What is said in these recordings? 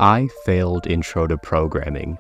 I failed Intro to Programming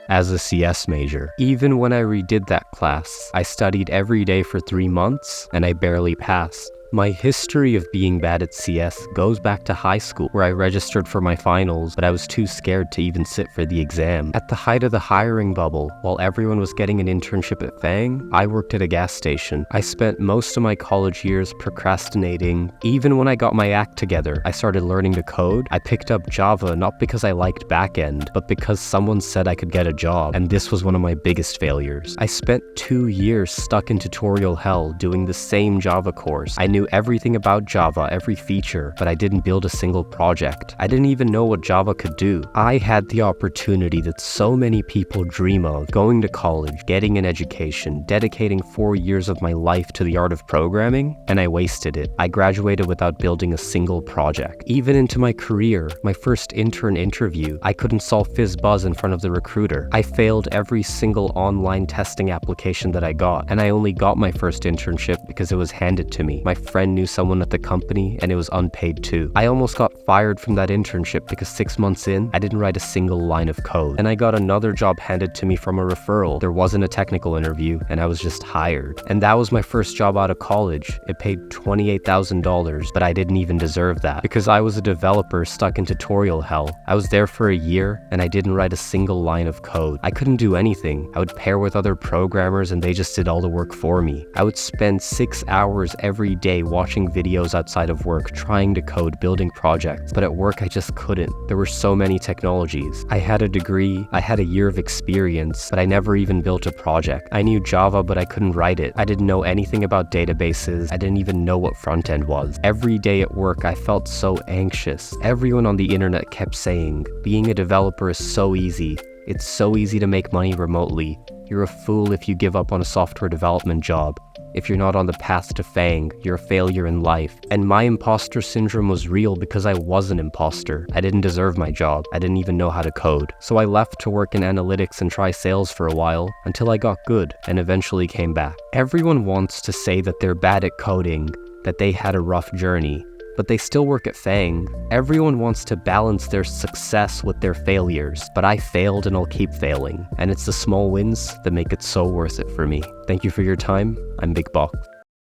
as a CS major. Even when I redid that class, I studied every day for 3 months and I barely passed. My history of being bad at CS goes back to high school, where I registered for my finals, but I was too scared to even sit for the exam. At the height of the hiring bubble, while everyone was getting an internship at FAANG, I worked at a gas station. I spent most of my college years procrastinating. Even when I got my act together, I started learning to code. I picked up Java not because I liked backend, but because someone said I could get a job, and this was one of my biggest failures. I spent 2 years stuck in tutorial hell doing the same Java course. I knew everything about Java, every feature, but I didn't build a single project. I didn't even know what Java could do. I had the opportunity that so many people dream of, going to college, getting an education, dedicating 4 years of my life to the art of programming, and I wasted it. I graduated without building a single project. Even into my career, my first intern interview, I couldn't solve FizzBuzz in front of the recruiter. I failed every single online testing application that I got, and I only got my first internship because it was handed to me. My friend knew someone at the company and it was unpaid too. I almost got fired from that internship because 6 months in, I didn't write a single line of code. And I got another job handed to me from a referral. There wasn't a technical interview and I was just hired. And that was my first job out of college. It paid $28,000, but I didn't even deserve that because I was a developer stuck in tutorial hell. I was there for a year and I didn't write a single line of code. I couldn't do anything. I would pair with other programmers and they just did all the work for me. I would spend 6 hours every day watching videos outside of work, trying to code, building projects, but at work I just couldn't. There were so many technologies. I had a degree, I had a year of experience, but I never even built a project. I knew Java, but I couldn't write it. I didn't know anything about databases. I didn't even know what front end was. Every day at work, I felt so anxious. Everyone on the internet kept saying, being a developer is so easy. It's so easy to make money remotely. You're a fool if you give up on a software development job. If you're not on the path to FAANG, you're a failure in life. And my imposter syndrome was real because I was an imposter. I didn't deserve my job. I didn't even know how to code. So I left to work in analytics and try sales for a while until I got good and eventually came back. Everyone wants to say that they're bad at coding, that they had a rough journey, but they still work at FAANG. Everyone wants to balance their success with their failures, but I failed and I'll keep failing. And it's the small wins that make it so worth it for me. Thank you for your time. I'm Big Box.